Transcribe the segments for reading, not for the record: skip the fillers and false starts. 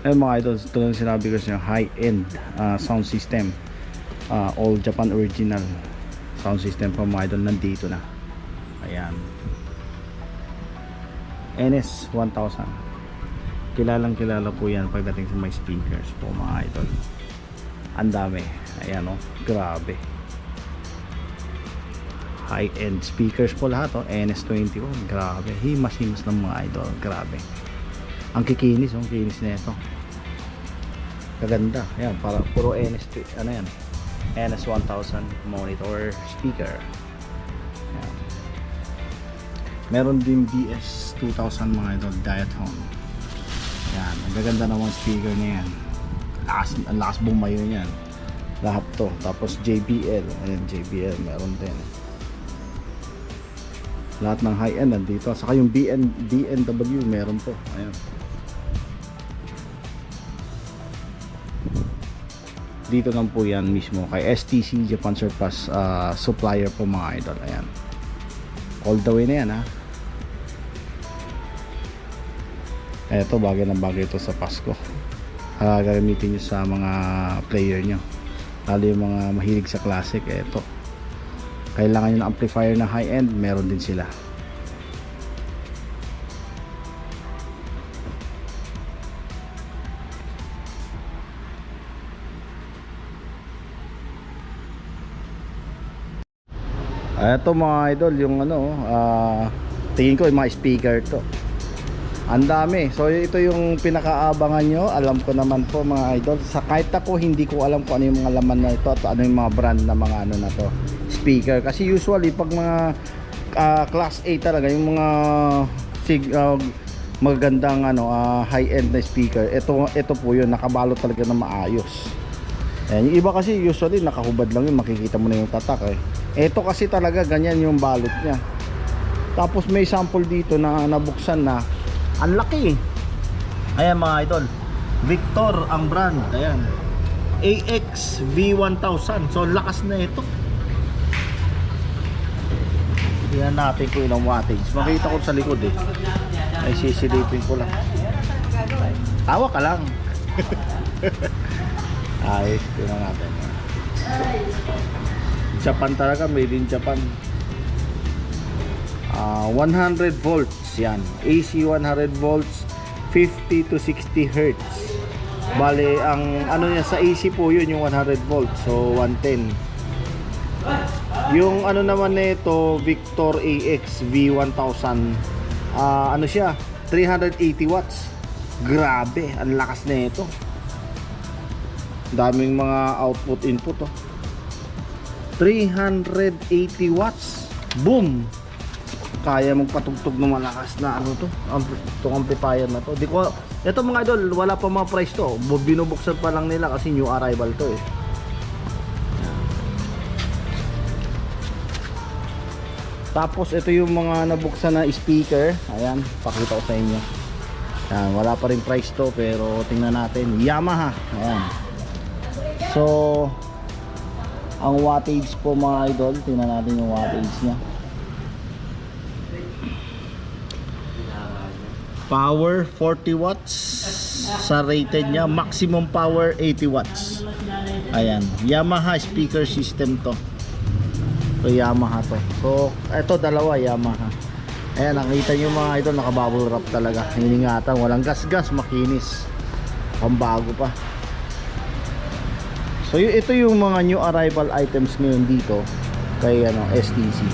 Ayun mga idol, ito lang sinabi ko sa inyo, high-end sound system, all Japan original sound system po mga idol, nandito na. Ayan, NS 1000, kilalang kilala po yan pagdating sa mga speakers po mga idol. Ang dami, ayan o, grabe, high-end speakers po lahat o, NS21, grabe, himas ng mga idol, grabe. Ang kikinis, ang kinis na ito. Kaganda. Ayan, para puro NS, ano yan? NS1000 monitor speaker. Ayan. Meron din DS2000 mga ito, diatom. Ayan, ang gaganda naman speaker na yan. Ang lakas bumayo niyan. Lahat to. Tapos JBL. Ayan, JBL. Meron din. Lahat ng high-end nandito. Saka yung BNW meron po. Ayan. Dito lang po yan mismo kay STC Japan Surplus supplier po mga idol. Ayan, all the way na yan ha. Eto, bagay na bagay ito sa Pasko. Gagamitin nyo sa mga player nyo, lalo yung mga mahilig sa classic. Eto, kailangan nyo ng amplifier na high end, meron din sila. Ito mga idol, yung ano, tingin ko yung mga speaker to. Ang dami. So ito yung pinakaabangan nyo. Alam ko naman po mga idol. Sa kahit ako hindi ko alam kung ano yung mga laman na ito at ano yung mga brand na mga ano na to speaker. Kasi usually pag mga class A talaga, yung mga magagandang ano, high-end na speaker, ito po yun, nakabalot talaga na maayos. Ayan, yung iba kasi usually nakahubad lang yun, makikita mo na yung tatak eh. Ito kasi talaga ganyan yung balot niya. Tapos may sample dito na nabuksan na ang laki. Ayan mga idol, Victor ang brand. Ayan, AX V1000. So lakas na ito. Tingnan natin kung ilang wattage. Makita ko sa likod eh. Ay sisilipin ko lang. Tawa ka lang. Ayos, tingnan natin. Japan talaga, made in Japan. 100 volts yan, AC 100 volts, 50 to 60 hertz. Bale, ang ano niya sa AC po yun, yung 100 volts, so 110. Yung ano naman nito, Victor AX V1000, ano siya, 380 watts. Grabe, ang lakas na ito. Daming mga output input oh. 380 watts. Boom. Kaya magpatugtog ng malakas na ano to, itong amplifier na to. Di ko, ito mga idol, wala pa mga price to. Binubuksan pa lang nila kasi new arrival to eh. Tapos ito yung mga nabuksan na speaker. Ayan, pakita ko sa inyo. Ayan, wala pa rin price to pero tingnan natin. Yamaha. Ayan. So ang wattage po mga idol, tingnan natin yung wattage nya. Power 40 watts sa rated nya, maximum power 80 watts. Ayan, Yamaha speaker system to. So Yamaha to. So ito dalawa Yamaha. Ayan, nakita nyo mga idol, naka bubble wrap talaga. Hiningatan, walang gas-gas, makinis. Pambago pa. So ito yung mga new arrival items ngayon dito kay ano, STC.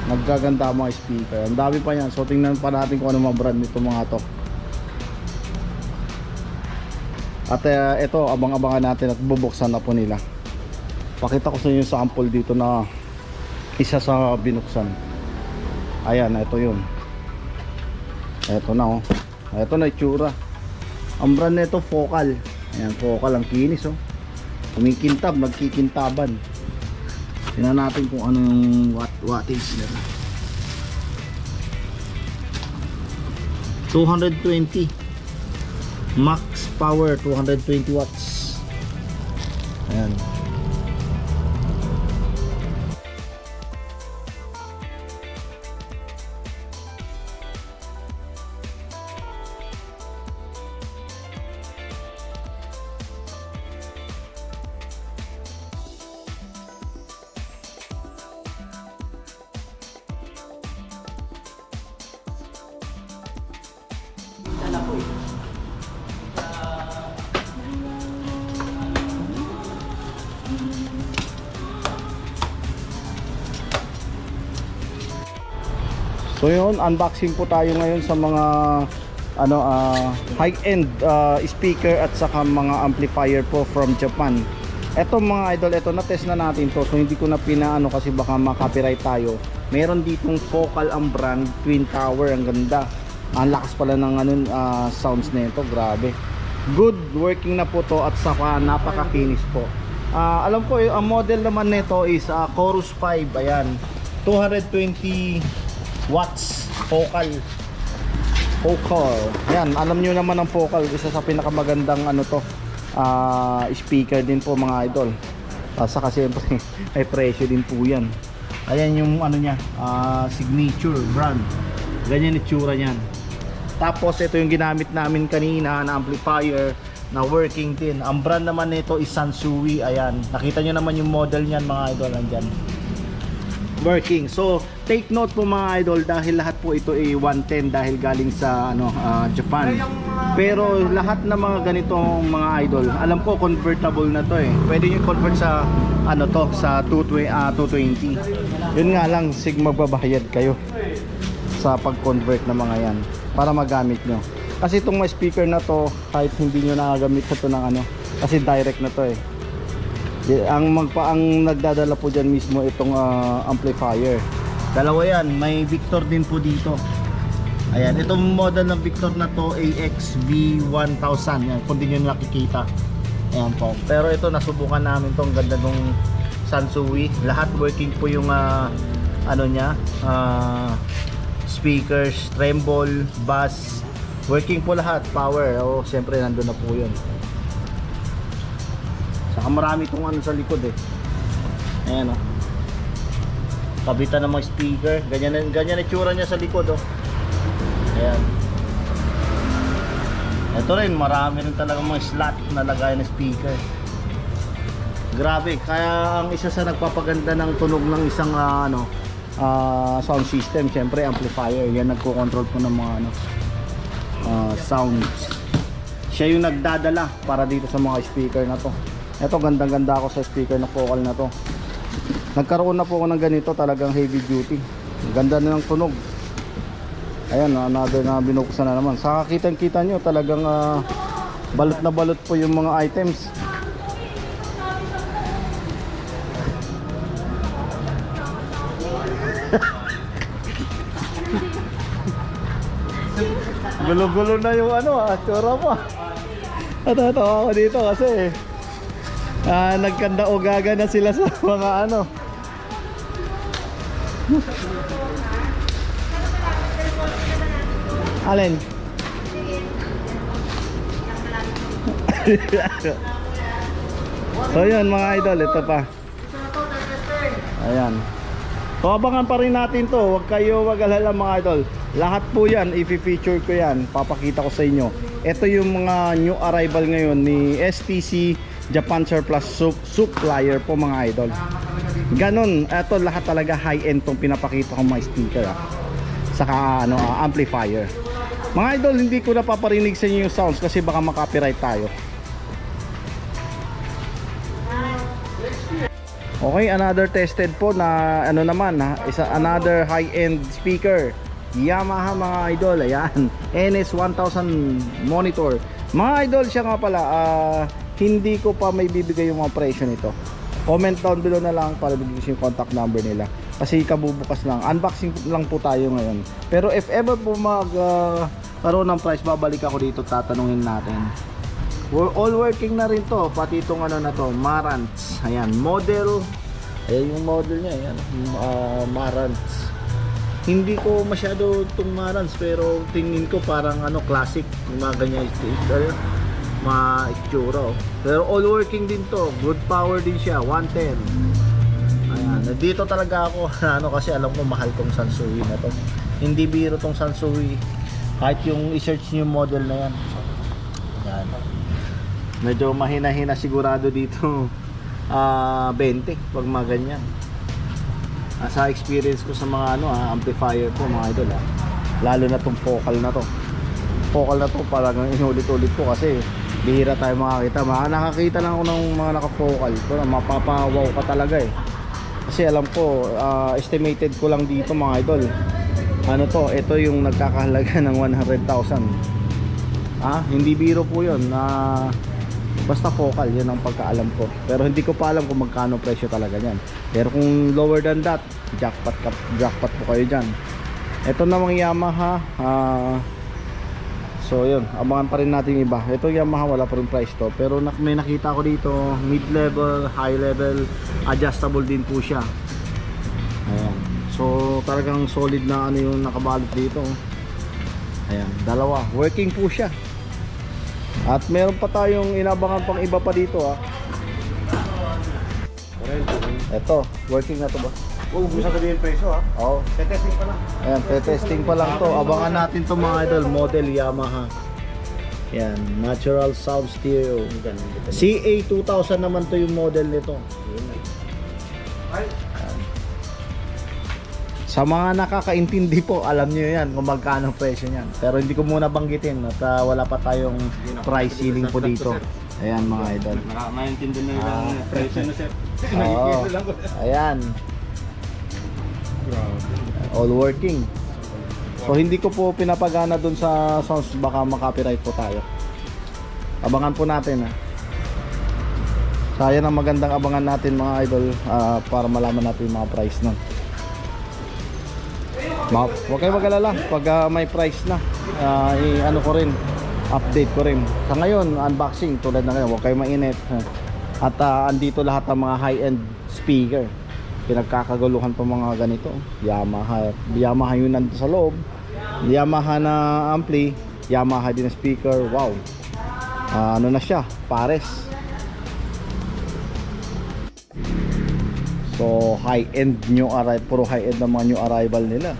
Nagkaganda ang mga speaker. Ang dami pa yan. So tingnan pa natin kung ano mga brand nito mga to. At ito, abang-abangan natin at bubuksan na po nila. Pakita ko sa inyo yung sample dito na isa sa binuksan. Ayan, ito yun. Ito na oh. Ito na itsura. Ang brand nito Focal. Ayan, Focal, ang kinis oh. Kumikintab, nagkikintaban. Tingnan natin kung ano yung wattage nila. 220 max power, 220 watts. Ayan. So yun, unboxing po tayo ngayon sa mga high-end speaker at saka mga amplifier po from Japan. Eto mga idol, eto na test na natin to. So hindi ko na pinaano kasi baka ma-copyright tayo. Meron ditong Focal ang brand, Twin Tower, ang ganda. Ang lakas pala ng sounds nito, grabe. Good working na po to at saka napakakinis po. Alam ko ang model naman nito is Chorus 5, ayan. 220 watts Focal. Ayan, alam nyo naman ang Focal, isa sa pinakamagandang speaker din po mga idol. Saka siyempre may presyo din po yan. Ayan yung niya, signature brand. Ganyan itsura niyan. Tapos ito yung ginamit namin kanina na amplifier na working din. Ang brand naman nito is Sansui. Ayan, nakita nyo naman yung model niyan mga idol, andyan. Working. So take note po mga idol, dahil lahat po ito ay 110 dahil galing sa Japan. Pero lahat ng mga ganitong mga idol, alam ko convertible na to eh. Pwede niyo convert sa sa 220. Yun nga lang, magbabayad kayo sa pag-convert ng mga yan para magamit nyo. Kasi itong mga speaker na to, kahit hindi nyo nakagamit ito ng kasi direct na to eh. Ang nagdadala po dyan mismo itong amplifier. Dalawa yan, may Victor din po dito. Ayan, itong model ng Victor na to AXV1000 yan, kung di nyo nakikita. Ayan po. Pero ito nasubukan namin tong ganda ng Sansui. Lahat working po yung speakers, tremble, bass, working po lahat, power. Siyempre nandun na po yun. Saka marami itong sa likod eh. Ayan kabitan ng mga speaker. Ganyan itsura niya sa likod Ayan. Ito rin, marami rin talaga mga slot na lagay ng speaker. Grabe, kaya ang isa sa nagpapaganda ng tunog ng isang sound system, syempre amplifier. Yan nagko-control po ng mga sounds. Siya yung nagdadala para dito sa mga speaker na to. Ito, gandang-ganda ako sa speaker na Focal na to. Nagkaroon na po ako ng ganito, talagang heavy duty. Ganda na ng tunog. Ayan, another na binuksan na naman. Sa kitang-kita nyo, talagang balot na balot po yung mga items. Gulo-gulo na yung tsura mo. Natatawa ako dito kasi nagkanda o gaga na sila sa mga Alin? So yun mga idol, ito pa. Ayan. So abangan pa rin natin to. Huwag kayo mag-alala mga idol. Lahat po yan, i-feature ko yan. Papakita ko sa inyo. Ito yung mga new arrival ngayon ni STC Japan Surplus Supplier po mga idol. Ganon, ito lahat talaga high-end tong pinapakita ko mga speaker saka amplifier. Mga idol, hindi ko napaparinig sa inyo yung sounds kasi baka makopyright tayo. Okay, another tested po na another high-end speaker. Yamaha mga idol, ayan. NS1000 monitor. Mga idol, siya nga pala, hindi ko pa may bibigay yung mga presyo nito. Comment down below na lang para bigyan yung contact number nila. Kasi kabubukas lang, unboxing lang po tayo ngayon. Pero if ever po karoon ng price, babalik ako dito, tatanungin natin. All working na rin to, pati itong Marantz. Ayan, model. Ayan yung model niya, ayan. Marantz. Hindi ko masyado itong Marantz, pero tingin ko parang classic, yung mga ganyan mga itsura. Pero all working din to, good power din siya, 110. Ayan, dito talaga ako kasi alam ko mahal tong Sansui na to. Hindi biro tong Sansui. Kahit yung i-search niyo model na yan. Ayan. Medyo mahina-hina sigurado dito 20 pag mga ganyan. Sa experience ko sa mga amplifier po mga idol lalo na tong Focal na to. focal na to talagang inulit-ulit ko kasi bihira tayo makakita. Nakakita lang ako ng mga naka-focal. Pero mapapawaw ka talaga eh. Kasi alam ko, estimated ko lang dito mga idol. Ano to, ito yung nagkakahalaga ng 100,000. Hindi biro po yun. Basta focal, yun ang pagkaalam ko. Pero hindi ko pa alam kung magkano presyo talaga yan. Pero kung lower than that, jackpot po kayo dyan. Ito namang Yamaha, so yun, abangan pa rin natin iba. Ito Yamaha, wala pa rin price to. Pero may nakita ko dito, mid-level, high-level, adjustable din po siya. Ayan. So talagang solid na ano yung nakabalot dito. Ayan, dalawa. Working po siya. At meron pa tayong inabangan pang iba pa dito Ito, working na to ba? Gusto sabihin presyo Oo. Tetesting pa lang. Ayan, testing pa lang to. Abangan natin to mga idol, model Yamaha. Yan, natural sound stereo. CA 2000 naman to yung model nito. Ayan. Sa mga nakakaintindi po, alam niyo yan kung magkano presyo niyan. Pero hindi ko muna banggitin at wala pa tayong price ceiling po dito. Ayan mga idol. Nakaintindihan na yung presyo na sir. Oo. Ayan. All working. So hindi ko po pinapagana dun sa sounds, baka makapiright po tayo. Abangan po natin Sayang ang magandang abangan natin mga idol, para malaman natin yung mga price nun. Huwag kayo mag-alala pag may price na, ano ko rin, update ko rin. Sa ngayon unboxing tulad na ngayon, huwag kayo mainit. At andito lahat ng mga high-end speaker. Pinagkakaguluhan pa mga ganito. Yamaha yun nandito sa loob, Yamaha na ampli, Yamaha din na speaker. Wow, ano na siya, pares. So high-end new arrival, puro high-end na mga new arrival nila.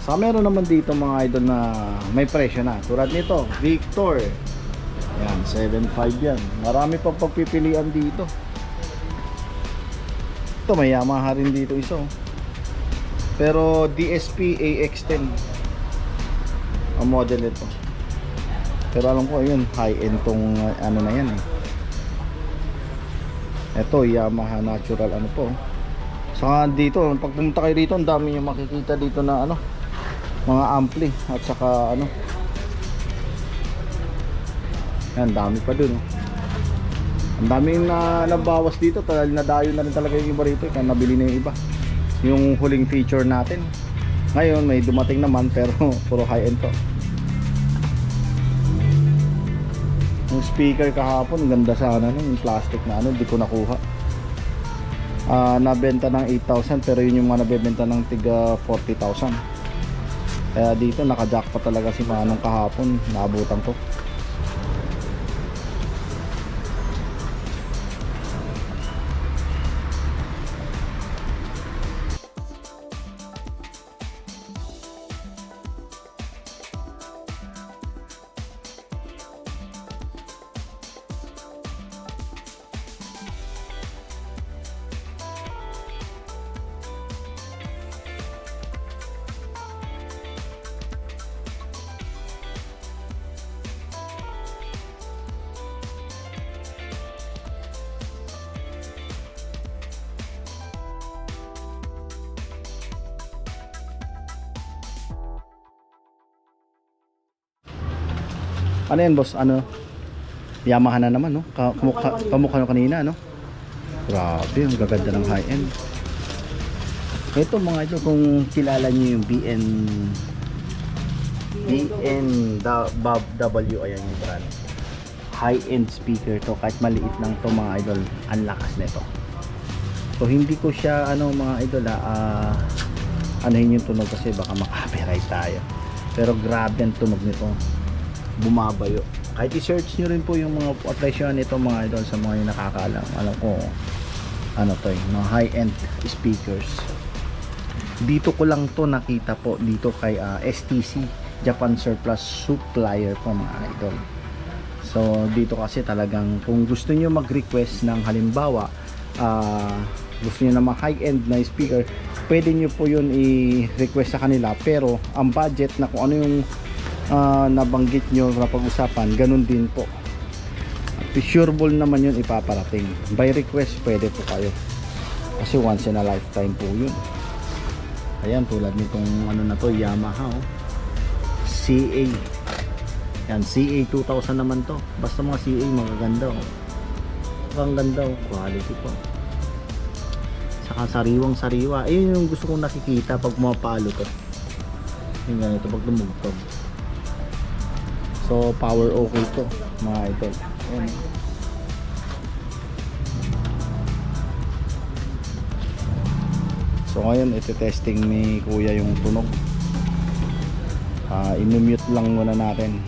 Sa meron naman dito mga idol na may presyo na. Tulad nito, Victor. Yan, 7.5 yan. Marami pang pagpipilian dito. Ito may Yamaha rin dito isa. Pero DSP AX10 ang model ito. Pero alam ko yun, high-end tong ano na yan Ito Yamaha natural ano po. Saka dito, pag pumunta kayo dito, ang dami yung makikita dito na ano, mga ampli at saka ano. Yan, dami pa dun Ang daming nabawas dito, nadayo na rin talaga yung iba rito, kaya nabili na yung iba. Yung huling feature natin. Ngayon may dumating naman pero puro high-end to. Yung speaker kahapon, ganda sana yung plastic na ano, hindi ko nakuha. Nabenta ng 8,000 pero yun yung mga nabebenta ng tiga 40,000. Kaya dito naka-jackpot talaga si Manong kahapon, naabutan ko. Ano yan boss? Ano? Yamaha na naman no? Kamukha no kanina no? Grabe, ang gaganda ng high-end. Ito mga ito, kung kilala nyo yung BMW, ayan yung brand. High-end speaker to, kahit maliit lang to mga idol, ang lakas nito. So hindi ko siya ano mga idol anuhin yung tunog kasi baka makapiright tayo. Pero grabe ang tunog nito, bumabayo. Kahit i-search nyo rin po yung mga presyo nito mga idol, sa mga yung nakakaalam. Alam ko ano to mga high-end speakers. Dito ko lang to nakita po dito kay STC, Japan Surplus Supplier po mga idol. So dito kasi talagang kung gusto nyo mag-request ng halimbawa gusto nyo na mga high-end na speaker, pwede nyo po yun i-request sa kanila. Pero ang budget na kung ano yung nabanggit nyo na pag-usapan, ganun din po. Sureball naman yun ipaparating. By request pwede po kayo. Kasi once in a lifetime po yun. Ayan, tulad nitong ano na to, Yamaha oh. CA. Yan, CA 2000 naman to. Basta mga CA magaganda oh. Ang ganda oh, quality po. Saka sariwang sariwa. Ayun yung gusto kong nakikita pag mapalo to. Yung ganito pag tumugtog. So power okay to mga idol. Ayan. So ngayon iti-testing ni kuya yung tunog. I-mute lang muna natin.